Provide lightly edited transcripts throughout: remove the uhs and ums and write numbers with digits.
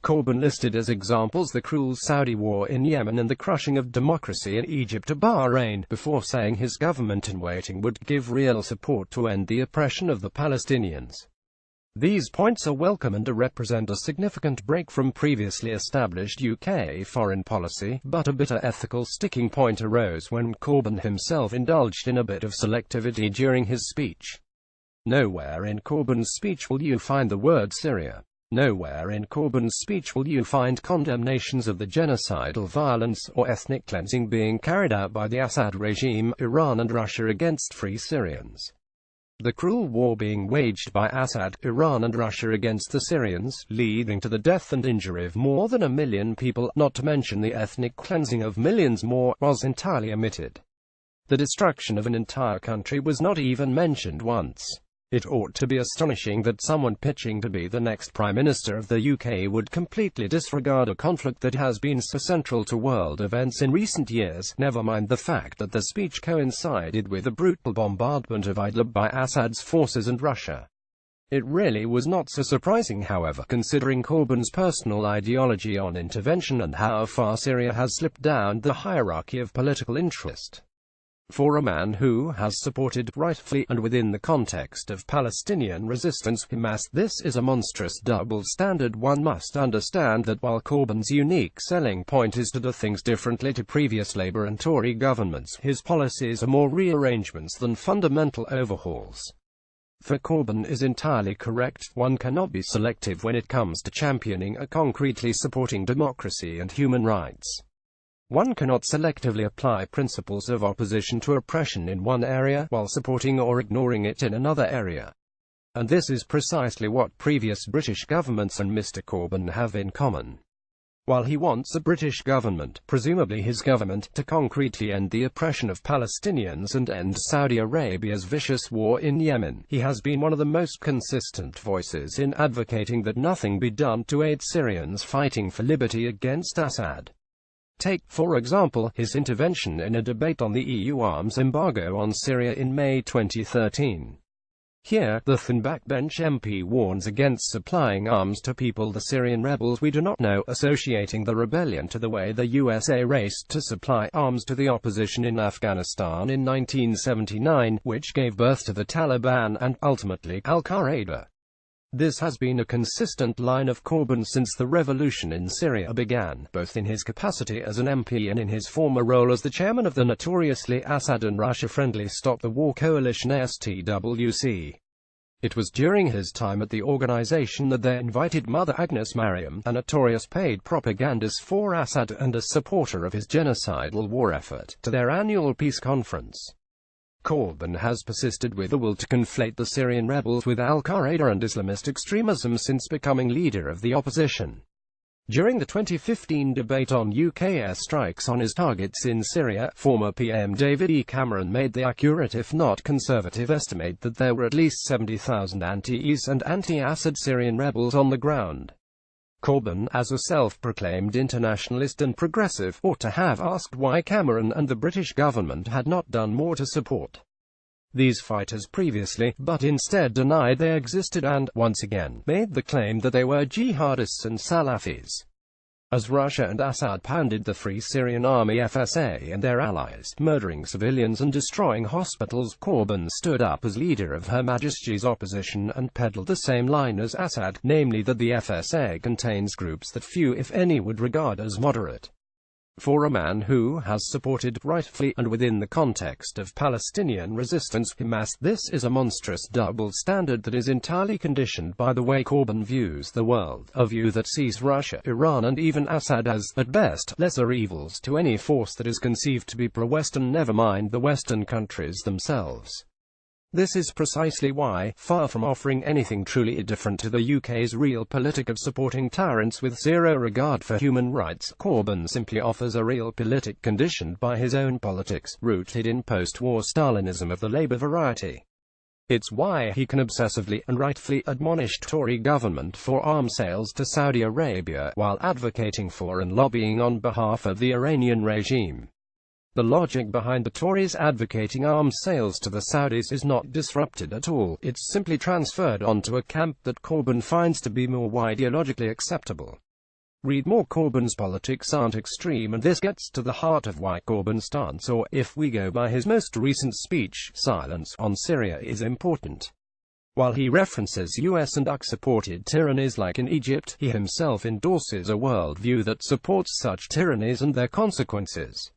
Corbyn listed as examples the cruel Saudi war in Yemen and the crushing of democracy in Egypt or Bahrain, before saying his government in waiting would give real support to end the oppression of the Palestinians. These points are welcome and represent a significant break from previously established UK foreign policy, but a bitter ethical sticking point arose when Corbyn himself indulged in a bit of selectivity during his speech. Nowhere in Corbyn's speech will you find the word Syria. Nowhere in Corbyn's speech will you find condemnations of the genocidal violence or ethnic cleansing being carried out by the Assad regime, Iran and Russia against free Syrians. The cruel war being waged by Assad, Iran and Russia against the Syrians, leading to the death and injury of more than 1 million people, not to mention the ethnic cleansing of millions more, was entirely omitted. The destruction of an entire country was not even mentioned once. It ought to be astonishing that someone pitching to be the next Prime Minister of the UK would completely disregard a conflict that has been so central to world events in recent years, never mind the fact that the speech coincided with a brutal bombardment of Idlib by Assad's forces and Russia. It really was not so surprising, however, considering Corbyn's personal ideology on intervention and how far Syria has slipped down the hierarchy of political interest. For a man who has supported, rightfully and within the context of Palestinian resistance, this is a monstrous double standard. One must understand that while Corbyn's unique selling point is to do things differently to previous Labour and Tory governments, his policies are more rearrangements than fundamental overhauls. For Corbyn is entirely correct, one cannot be selective when it comes to championing or concretely supporting democracy and human rights. One cannot selectively apply principles of opposition to oppression in one area, while supporting or ignoring it in another area. And this is precisely what previous British governments and Mr. Corbyn have in common. While he wants the British government, presumably his government, to concretely end the oppression of Palestinians and end Saudi Arabia's vicious war in Yemen, he has been one of the most consistent voices in advocating that nothing be done to aid Syrians fighting for liberty against Assad. Take, for example, his intervention in a debate on the EU arms embargo on Syria in May 2013. Here, the thin backbench MP warns against supplying arms to people the Syrian rebels we do not know, associating the rebellion to the way the USA raced to supply arms to the opposition in Afghanistan in 1979, which gave birth to the Taliban and, ultimately, Al-Qaeda. This has been a consistent line of Corbyn since the revolution in Syria began, both in his capacity as an MP and in his former role as the chairman of the notoriously Assad and Russia-friendly Stop the War coalition STWC. It was during his time at the organization that they invited Mother Agnes Mariam, a notorious paid propagandist for Assad and a supporter of his genocidal war effort, to their annual peace conference. Corbyn has persisted with the will to conflate the Syrian rebels with Al-Qaeda and Islamist extremism since becoming leader of the opposition. During the 2015 debate on UK airstrikes on his targets in Syria, former PM David E. Cameron made the accurate if not conservative estimate that there were at least 70,000 anti-IS and anti-Assad Syrian rebels on the ground. Corbyn, as a self-proclaimed internationalist and progressive, ought to have asked why Cameron and the British government had not done more to support these fighters previously, but instead denied they existed and, once again, made the claim that they were jihadists and Salafis. As Russia and Assad pounded the Free Syrian Army FSA and their allies, murdering civilians and destroying hospitals, Corbyn stood up as leader of Her Majesty's opposition and peddled the same line as Assad, namely that the FSA contains groups that few if any would regard as moderate. For a man who has supported, rightfully and within the context of Palestinian resistance, this is a monstrous double standard that is entirely conditioned by the way Corbyn views the world, a view that sees Russia, Iran and even Assad as, at best, lesser evils to any force that is conceived to be pro-Western, never mind the Western countries themselves. This is precisely why, far from offering anything truly different to the UK's real politic of supporting tyrants with zero regard for human rights, Corbyn simply offers a real politic conditioned by his own politics, rooted in post-war Stalinism of the Labour variety. It's why he can obsessively and rightfully admonish Tory government for arms sales to Saudi Arabia, while advocating for and lobbying on behalf of the Iranian regime. The logic behind the Tories advocating arms sales to the Saudis is not disrupted at all, it's simply transferred onto a camp that Corbyn finds to be more ideologically acceptable. Read more. Corbyn's politics aren't extreme, and this gets to the heart of why Corbyn's stance, or if we go by his most recent speech, silence on Syria, is important. While he references US and UK-supported tyrannies like in Egypt, he himself endorses a worldview that supports such tyrannies and their consequences.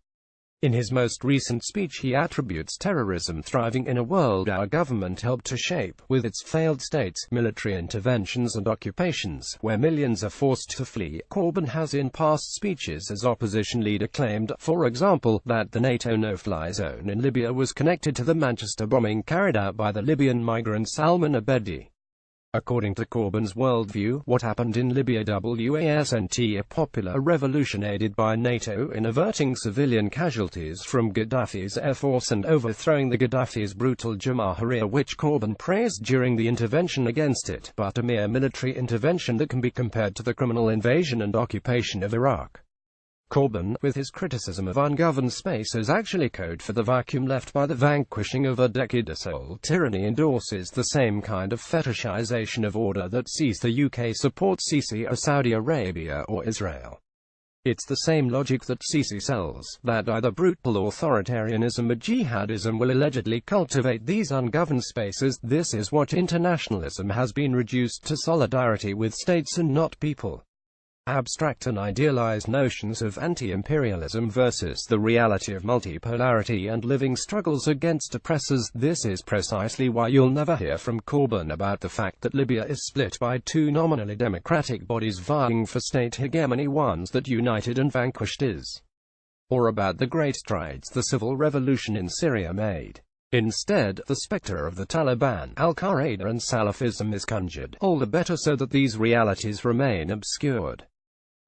In his most recent speech, he attributes terrorism thriving in a world our government helped to shape, with its failed states, military interventions and occupations, where millions are forced to flee. Corbyn has in past speeches as opposition leader claimed, for example, that the NATO no-fly zone in Libya was connected to the Manchester bombing carried out by the Libyan migrant Salman Abedi. According to Corbyn's worldview, what happened in Libya wasn't a popular revolution aided by NATO in averting civilian casualties from Gaddafi's air force and overthrowing the Gaddafi's brutal Jamahiriya, which Corbyn praised during the intervention against it, but a mere military intervention that can be compared to the criminal invasion and occupation of Iraq. Corbyn, with his criticism of ungoverned space as actually code for the vacuum left by the vanquishing of a decade-old tyranny, endorses the same kind of fetishization of order that sees the UK support Sisi or Saudi Arabia or Israel. It's the same logic that Sisi sells, that either brutal authoritarianism or jihadism will allegedly cultivate these ungoverned spaces. This is what internationalism has been reduced to: solidarity with states and not people. Abstract and idealized notions of anti-imperialism versus the reality of multipolarity and living struggles against oppressors. This is precisely why you'll never hear from Corbyn about the fact that Libya is split by two nominally democratic bodies vying for state hegemony, ones that united and vanquished is, or about the great strides the civil revolution in Syria made. Instead, the spectre of the Taliban, Al-Qaeda and Salafism is conjured, all the better so that these realities remain obscured.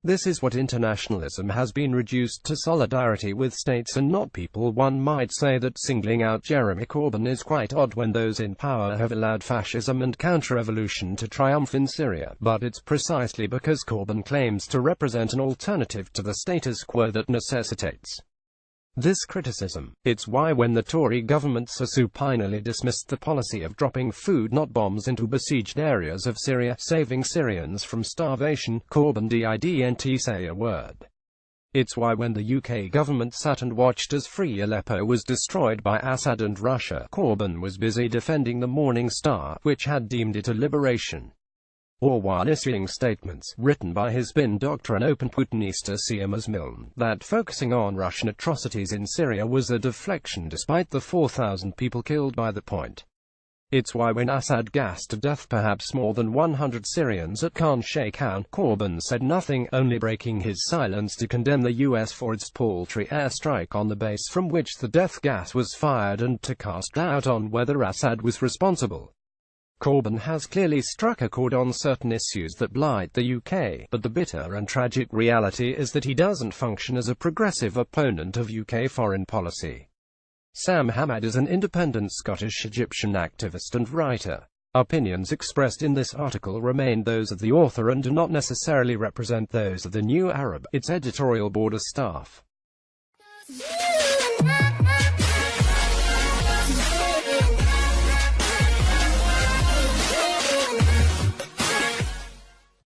This is what internationalism has been reduced to: solidarity with states and not people. One might say that singling out Jeremy Corbyn is quite odd when those in power have allowed fascism and counter-revolution to triumph in Syria, but it's precisely because Corbyn claims to represent an alternative to the status quo that necessitates this criticism. It's why when the Tory government so supinely dismissed the policy of dropping food, not bombs, into besieged areas of Syria, saving Syrians from starvation, Corbyn didn't say a word. It's why when the UK government sat and watched as free Aleppo was destroyed by Assad and Russia, Corbyn was busy defending the Morning Star, which had deemed it a liberation. Or while issuing statements, written by his spin doctor and open Putinista Siamas Milne, that focusing on Russian atrocities in Syria was a deflection despite the 4,000 people killed by the point. It's why when Assad gassed to death perhaps more than 100 Syrians at Khan Sheikhoun, Corbyn said nothing, only breaking his silence to condemn the US for its paltry airstrike on the base from which the death gas was fired and to cast doubt on whether Assad was responsible. Corbyn has clearly struck a chord on certain issues that blight the UK, but the bitter and tragic reality is that he doesn't function as a progressive opponent of UK foreign policy. Sam Hamad is an independent Scottish-Egyptian activist and writer. Opinions expressed in this article remain those of the author and do not necessarily represent those of the New Arab, its editorial board or staff.